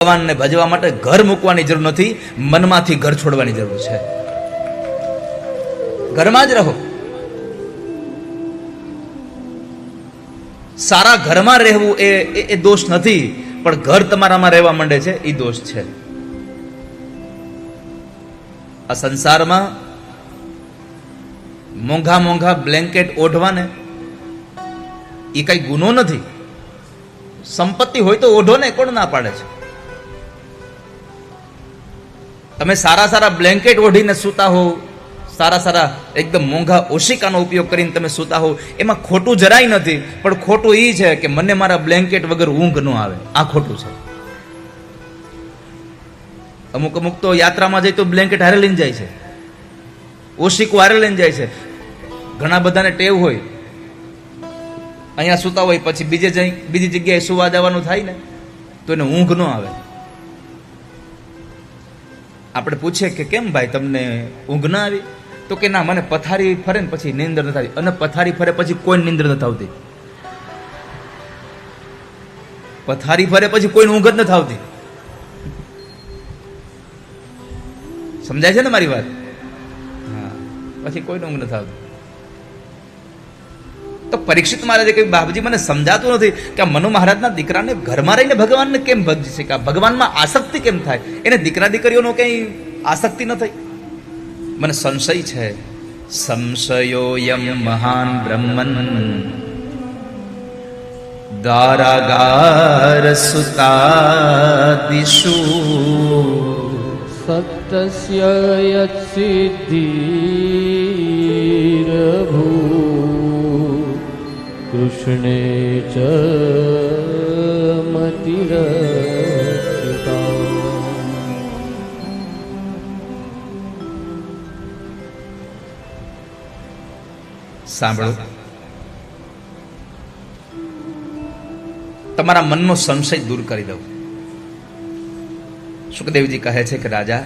ભગવાનને ભજવા માટે ઘર મૂકવાની જરૂર નથી, મનમાંથી ઘર છોડવાની જરૂર છે. ઘરમાં જ રહો. સારા ઘરમાં રહેવું એ દોષ નથી, પણ ઘર તમારામાં રહેવા માંડે છે એ દોષ છે. આ સંસારમાં મોંઘા મોંઘા બ્લેન્કેટ ઓઢવાને એ કઈ ગુનો નથી. સંપત્તિ હોય તો ઓઢો ને, કોણ ના પાડે છે? તમે સારા સારા બ્લેન્કેટ ઓઢીને સૂતા હો, સારા સારા એકદમ મોંઘા ઓશિકાનો ઉપયોગ કરીને તમે સૂતા હો, એમાં ખોટું જરાય નથી. પણ ખોટું એ છે કે મને મારા બ્લેન્કેટ વગર ઊંઘ ન આવે, આ ખોટું છે. અમુક અમુક તો યાત્રામાં જાય તો બ્લેન્કેટ હારે લઈને જાય છે, ઓશિકું હારે લઈને જાય છે. ઘણા બધાને ટેવ હોય, અહીંયા સૂતા હોય પછી બીજી જગ્યાએ સુવા જવાનું થાય ને તો એને ઊંઘ ન આવે. આપણે પૂછીએ કે કેમ ભાઈ તમને ઊંઘ ના આવી? તો કે ના, મને પથારી ફરે ને પછી નીંદર નથી આવતી. અને પથારી ફરે પછી કોઈ નીંદર નથી આવતી. પથારી ફરે પછી કોઈ ઊંઘ જ નથી આવતી. સમજાય છે ને મારી વાત? હા, પછી કોઈને ઊંઘ નથી આવતી. તો પરીક્ષિત મહારાજે કહ્યું, બાપજી મને સમજાતું નથી કે આ મનુ મહારાજના દીકરાને ઘરમાં રહીને ભગવાનને કેમ ભજી શકે, ભગવાનમાં આસક્તિ કેમ થાય? એને દીકરા દીકરીઓનો કઈ આસક્તિ ન થઈ? મને સંશય છે. સંશયો યમ મહાન બ્રહ્મન દારાગાર સુતાદિષુ સત્તસ્ય યત સિદ્ધિરભૂ કૃષ્ણે ચ મતિરચ્યુતા. સાંભળો, તમારા મનનો સંશય દૂર કરી દઉં. સુખદેવજી કહે છે કે રાજા,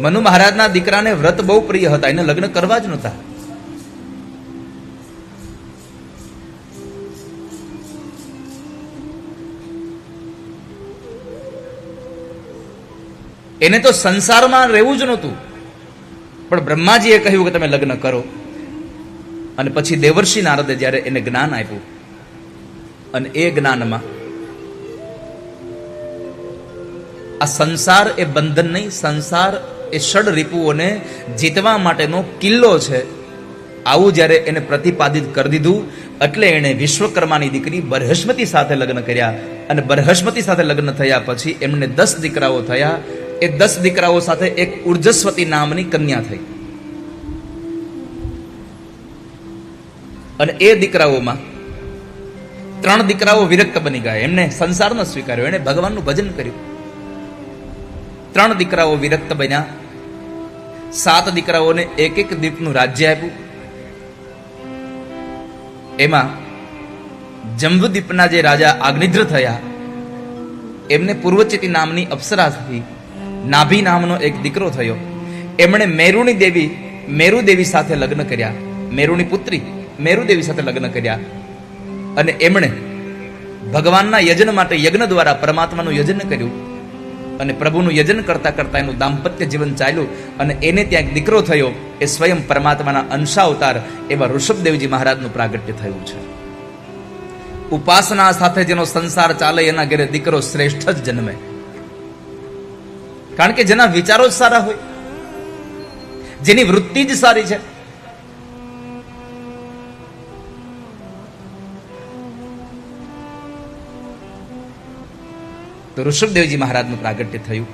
મનુ મહારાજના દીકરાને વ્રત બહુ પ્રિય હતા, એને લગ્ન કરવા જ નહોતા. એને તો સંસારમાં રહેવું જ નહોતું. પણ બ્રહ્માજીએ કહ્યું કે તમે લગ્ન કરો. અને પછી દેવર્ષિ નારદે જ્યારે એને જ્ઞાન આપ્યું, અને એ જ્ઞાનમાં આ સંસાર એ બંધન નહીં, સંસાર એ ષડ રિપુઓને જીતવા માટેનો કિલ્લો છે, આવું જ્યારે એને પ્રતિપાદિત કરી દીધું, એટલે એણે વિશ્વકર્માની દીકરી બરહસ્મતી સાથે લગ્ન કર્યા. અને બરહસ્મતી સાથે લગ્ન થયા પછી એમને 10 દીકરાઓ થયા. એ 10 દીકરાઓ સાથે એક ઉર્જસ્વતી નામની કન્યા થઈ. અને એ દીકરાઓમાં 3 દીકરાઓ વિરક્ત બની ગયા. એમને સંસાર ન સ્વીકાર્યો, એણે ભગવાનનું ભજન કર્યું. 3 દીકરાઓ વિરક્ત બન્યા. 7 દીકરાઓને એક એક દ્વીપનું રાજ્ય આપ્યું. એમાં જંબુદ્વીપના જે રાજા આગ્નિદ્ર થયા, એમને પૂર્વચિતી નામની અપ્સરા થઈ. નાભી નામનો એક દીકરો થયો. એમણે મેરુદેવી સાથે લગ્ન કર્યા. મેરુની પુત્રી મેરુદેવી સાથે લગ્ન કર્યા. અને એમણે ભગવાનના યજ્ઞ માટે યજ્ઞ દ્વારા પરમાત્માનું યજ્ઞ કર્યું. અને પ્રભુનું યજ્ઞ કરતા કરતા એનું દાંપત્ય જીવન ચાલ્યું. અને એને ત્યાં એક દીકરો થયો. એ સ્વયં પરમાત્માના અંશાવતાર એવા ઋષભદેવજી મહારાજનું પ્રાગટ્ય થયું છે. ઉપાસના સાથે જેનો સંસાર ચાલે એના ઘરે દીકરો શ્રેષ્ઠ જ જન્મે. કારણ કે જેના વિચારો જ સારા હોય, જેની વૃત્તિ જ સારી છે. તો ઋષભદેવજી મહારાજનું પ્રાગટ્ય થયું.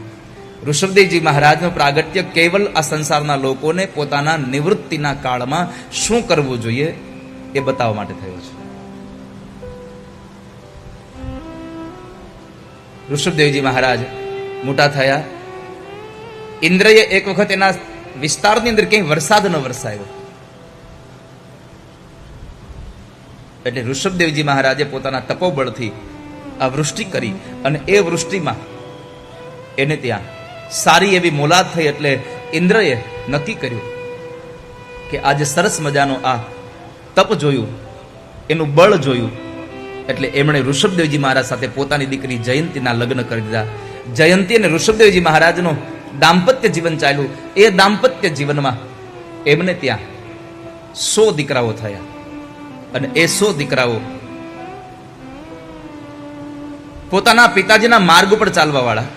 ઋષભદેવજી મહારાજનું પ્રાગટ્ય કેવલ આ સંસારના લોકોને પોતાના નિવૃત્તિના કાળમાં શું કરવું જોઈએ એ બતાવવા માટે થયું છે. ઋષભદેવજી મહારાજ મોટા થયા. ઇન્દ્રએ એક વખત એના વિસ્તારની અંદર ક્યાંય વરસાદ ન વરસાયો, એટલે ઋષભદેવજી મહારાજે પોતાના તપોબળથી આ વૃષ્ટિ કરી. અને એ વૃષ્ટિમાં એને ત્યાં સારી એવી મોલાદ થઈ. એટલે ઇન્દ્રએ નક્કી કર્યું કે આજે સરસ મજાનો આ તપ જોયું, એનું બળ જોયું, એટલે એમણે ઋષભદેવજી મહારાજ સાથે પોતાની દીકરી જયંતીના લગ્ન કરી દીધા. જયંતી અને ઋષભદેવજી મહારાજનું દાંપત્ય જીવન ચાલ્યું. એ દાંપત્ય જીવનમાં એમને ત્યાં 100 દીકરાઓ થયા અને એ 100 દીકરાઓ પોતાના પિતાજીના માર્ગ ઉપર ચાલવા વાળા.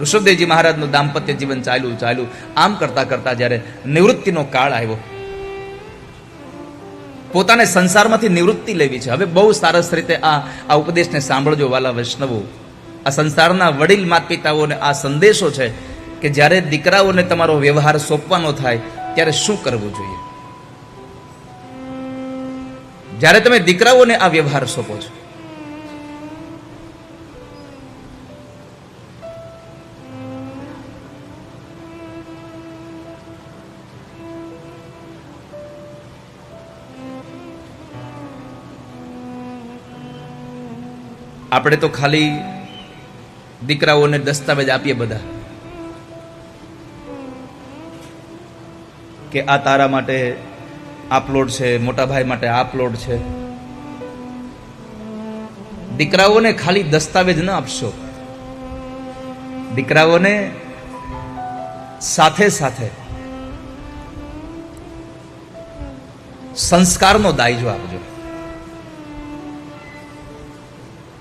ઋષભદેવજી મહારાજનું દાંપત્ય જીવન ચાલ્યું. આમ કરતા કરતા જ્યારે નિવૃત્તિનો કાળ આવ્યો, પોતાને સંસારમાંથી નિવૃત્તિ લેવી છે. હવે બહુ સરસ રીતે આ ઉપદેશને સાંભળજો વાલા વૈષ્ણવો. આ સંસારના વડીલ માતા પિતાઓને આ સંદેશો છે કે જ્યારે દીકરાઓને તમારો વ્યવહાર સોંપવાનો થાય ત્યારે શું કરવું જોઈએ. જ્યારે તમે દીકરાઓને આ વ્યવહાર સોંપો છો, આપણે તો ખાલી દીકરાઓને દસ્તાવેજ આપીએ બધા કે આ તારા માટે આ પ્લોટ છે, મોટા ભાઈ માટે આ પ્લોટ છે. દીકરાઓને ખાલી દસ્તાવેજ ન આપશો, દીકરાઓને સાથે સાથે સંસ્કારનો દાયજો આપજો.